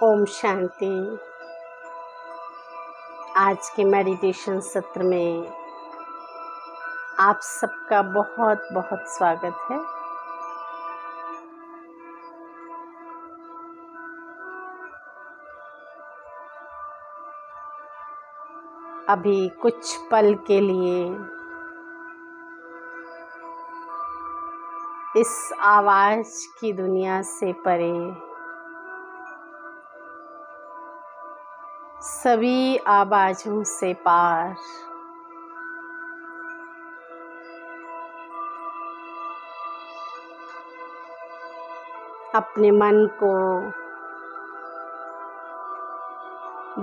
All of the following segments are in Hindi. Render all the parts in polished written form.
ओम शांति। आज के मेडिटेशन सत्र में आप सबका बहुत बहुत स्वागत है। अभी कुछ पल के लिए इस आवाज की दुनिया से परे सभी आवाजों से पार अपने मन को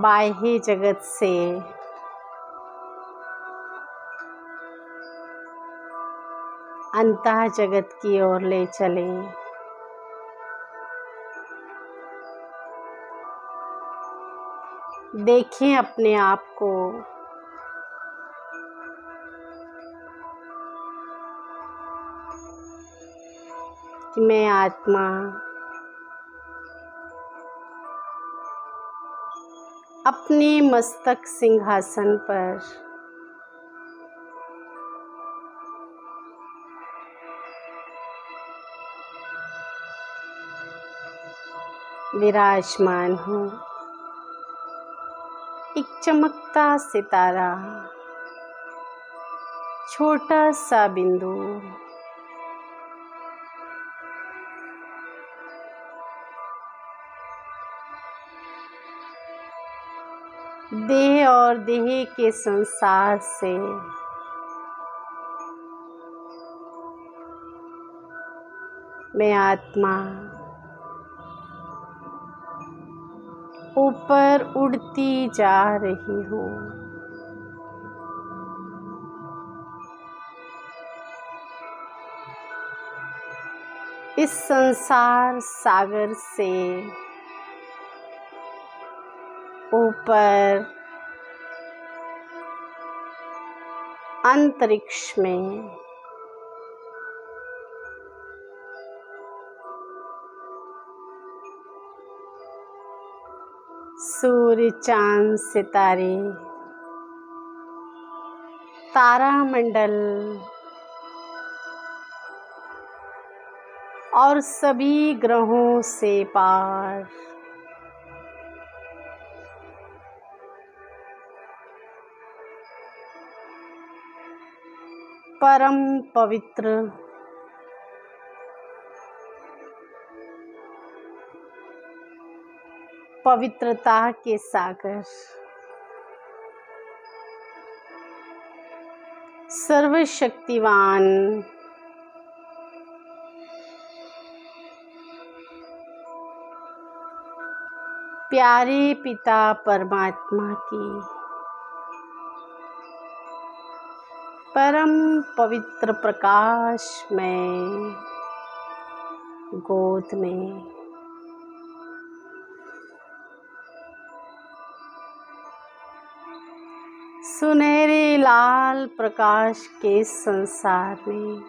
बाह्य जगत से अंतः जगत की ओर ले चलें। देखें अपने आप को कि मैं आत्मा अपने मस्तक सिंहासन पर विराजमान हूँ। एक चमकता सितारा, छोटा सा बिंदु, देह और देह के संसार से मैं आत्मा ऊपर उड़ती जा रही हूँ। इस संसार सागर से ऊपर अंतरिक्ष में सूर्य, चांद, सितारे, तारामंडल और सभी ग्रहों से पार परम पवित्र पवित्रता के सागर, सर्वशक्तिवान प्यारे पिता परमात्मा की परम पवित्र प्रकाश में गोद में सुनहरे लाल प्रकाश के संसार में,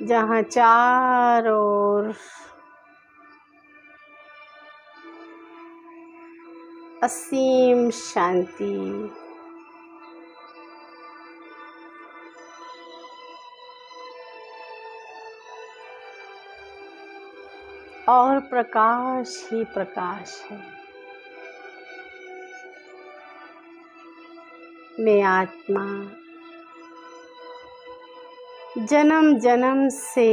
जहाँ चारों ओर असीम शांति और प्रकाश ही प्रकाश है। मैं आत्मा जन्म जन्म से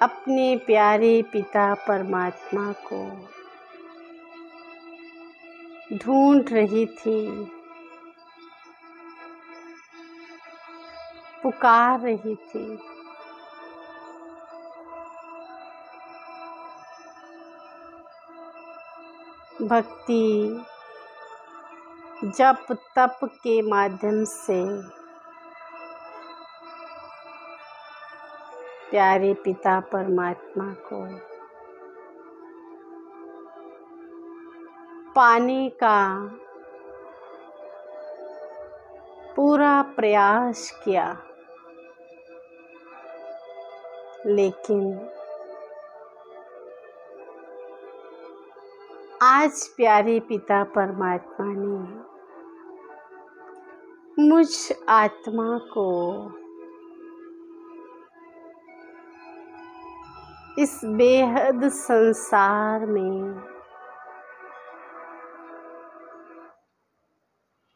अपने प्यारे पिता परमात्मा को ढूंढ रही थी, पुकार रही थी। भक्ति, जप तप के माध्यम से प्यारे पिता परमात्मा को पाने का पूरा प्रयास किया। लेकिन आज प्यारे पिता परमात्मा ने मुझ आत्मा को इस बेहद संसार में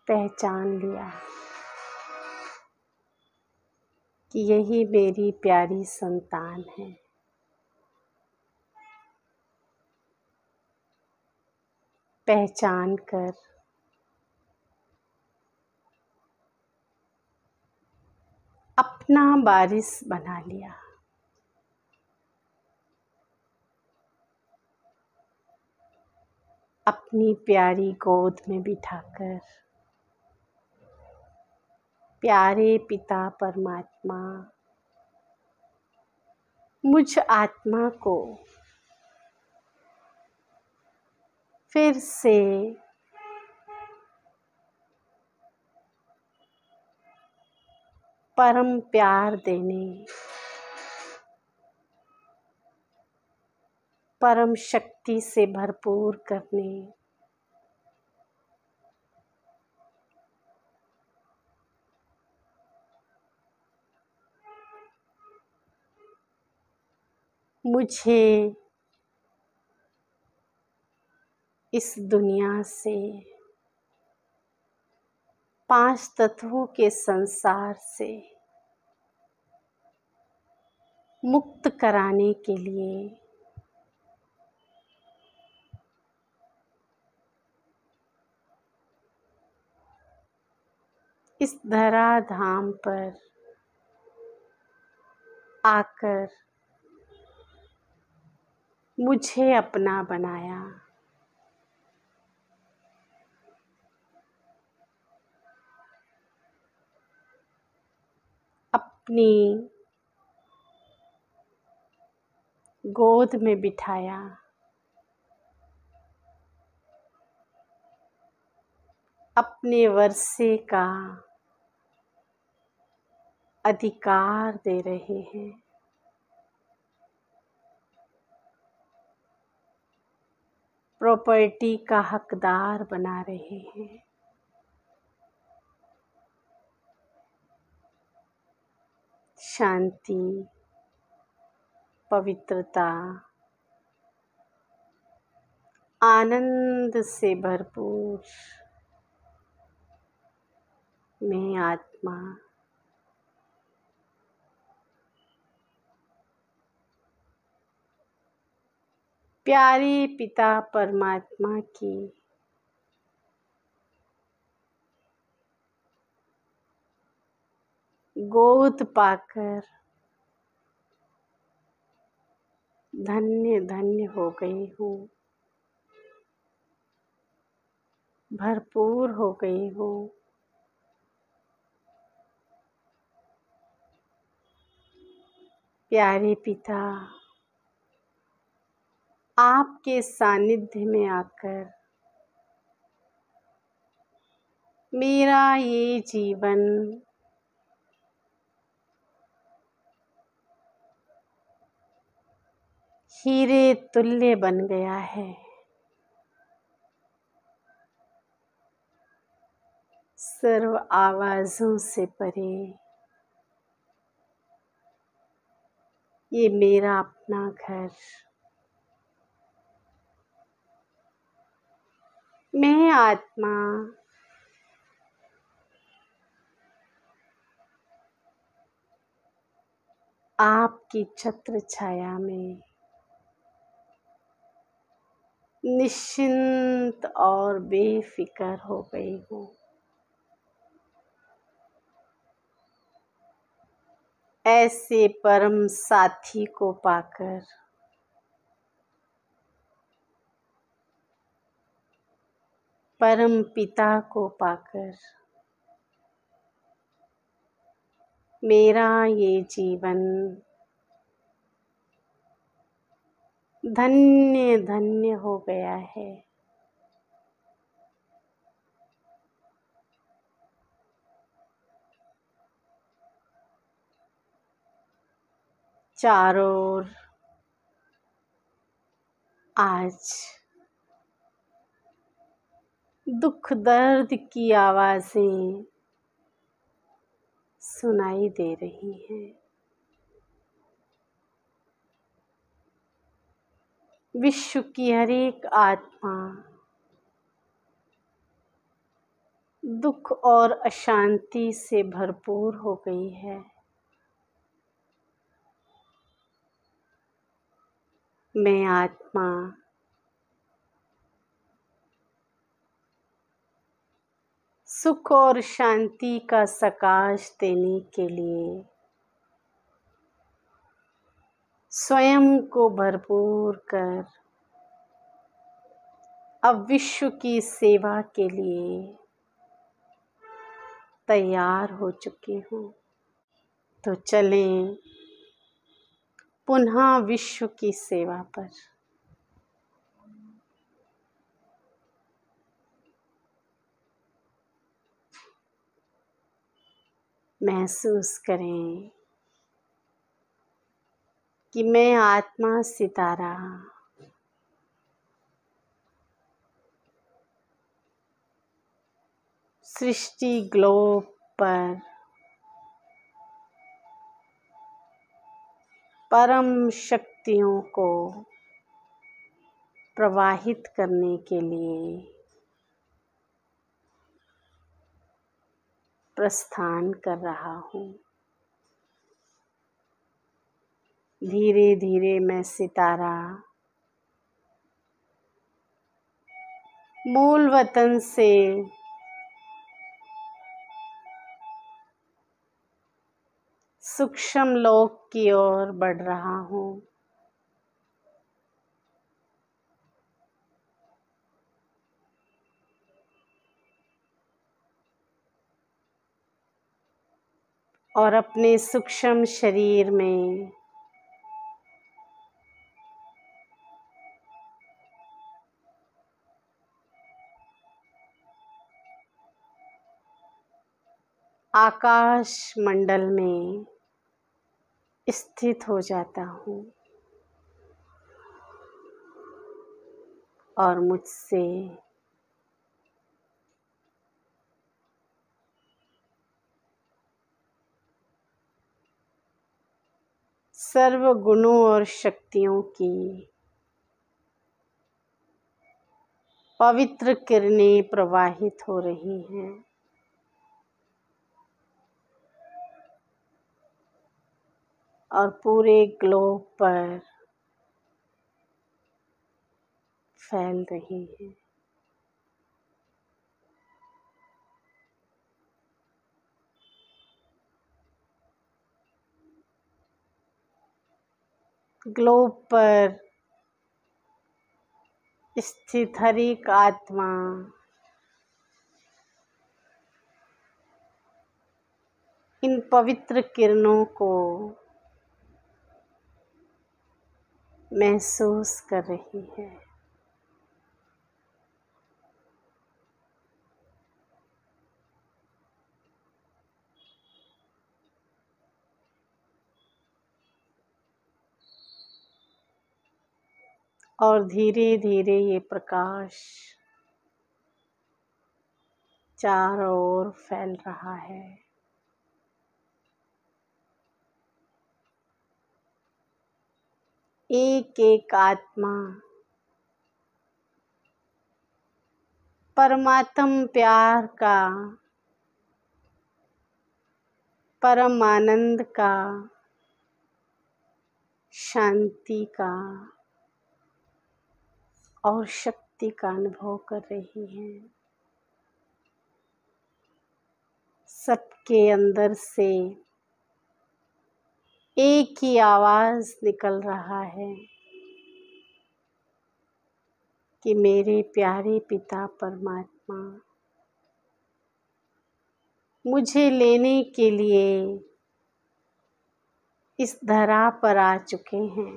पहचान लिया कि यही मेरी प्यारी संतान है। पहचान कर अपना वारिस बना लिया। अपनी प्यारी गोद में बिठाकर प्यारे पिता परमात्मा मुझ आत्मा को फिर से परम प्यार देने, परम शक्ति से भरपूर करने, मुझे इस दुनिया से 5 तत्वों के संसार से मुक्त कराने के लिए इस धराधाम पर आकर मुझे अपना बनाया। अपनी गोद में बिठाया। अपने वर्षे का अधिकार दे रहे हैं। प्रॉपर्टी का हकदार बना रहे हैं। शांति, पवित्रता, आनंद से भरपूर मैं आत्मा प्यारे पिता परमात्मा की गोद पाकर धन्य धन्य हो गई हूँ, भरपूर हो गई हूँ। प्यारे पिता, आपके सानिध्य में आकर मेरा ये जीवन हीरे तुल्य बन गया है। सर्व आवाजों से परे ये मेरा अपना घर, मैं आत्मा आपकी छत्र छाया में निश्चिंत और बेफिक्र हो गई हूँ। ऐसे परम साथी को पाकर परम पिता को पाकर मेरा ये जीवन धन्य धन्य हो गया है। चारों ओर आज दुख दर्द की आवाज़ें सुनाई दे रही हैं। विश्व की हर एक आत्मा दुख और अशांति से भरपूर हो गई है। मैं आत्मा सुख और शांति का प्रकाश देने के लिए स्वयं को भरपूर कर अब विश्व की सेवा के लिए तैयार हो चुकी हूँ। तो चलें पुनः विश्व की सेवा पर। महसूस करें कि मैं आत्मा सितारा सृष्टि ग्लोब पर परम शक्तियों को प्रवाहित करने के लिए प्रस्थान कर रहा हूँ। धीरे धीरे मैं सितारा मूल वतन से सूक्ष्म लोक की ओर बढ़ रहा हूँ। और अपने सूक्ष्म शरीर में आकाश मंडल में स्थित हो जाता हूँ और मुझसे सर्व गुणों और शक्तियों की पवित्र किरणें प्रवाहित हो रही हैं। और पूरे ग्लोब पर फैल रही है। ग्लोब पर स्थित हर एक आत्मा इन पवित्र किरणों को महसूस कर रही है। और धीरे धीरे ये प्रकाश चारों ओर फैल रहा है। एक एक आत्मा परमात्म प्यार का, परम आनंद का, शांति का और शक्ति का अनुभव कर रही है। सबके अंदर से एक ही आवाज निकल रहा है कि मेरे प्यारे पिता परमात्मा मुझे लेने के लिए इस धरा पर आ चुके हैं।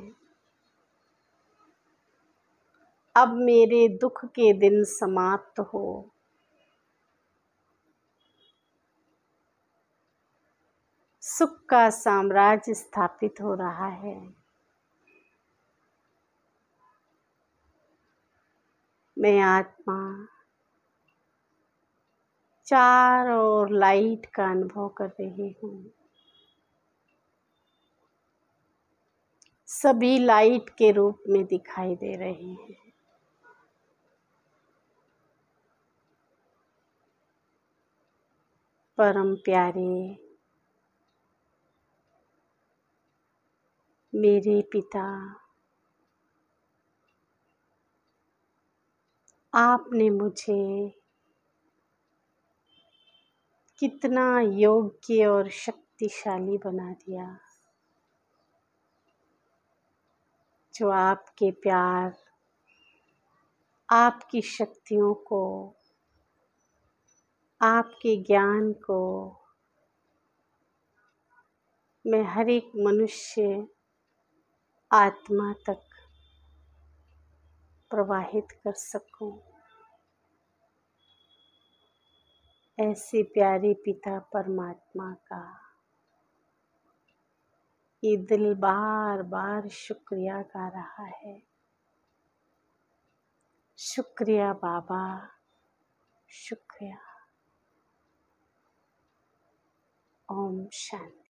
अब मेरे दुख के दिन समाप्त हो। सुख का साम्राज्य स्थापित हो रहा है। मैं आत्मा चारों ओर लाइट का अनुभव कर रही हूँ। सभी लाइट के रूप में दिखाई दे रहे हैं। परम प्यारे मेरे पिता, आपने मुझे कितना योग्य और शक्तिशाली बना दिया, जो आपके प्यार, आपकी शक्तियों को, आपके ज्ञान को मैं हर एक मनुष्य आत्मा तक प्रवाहित कर सकूं। ऐसे प्यारे पिता परमात्मा का ये दिल बार बार शुक्रिया गा रहा है। शुक्रिया बाबा, शुक्रिया। ओम शांति।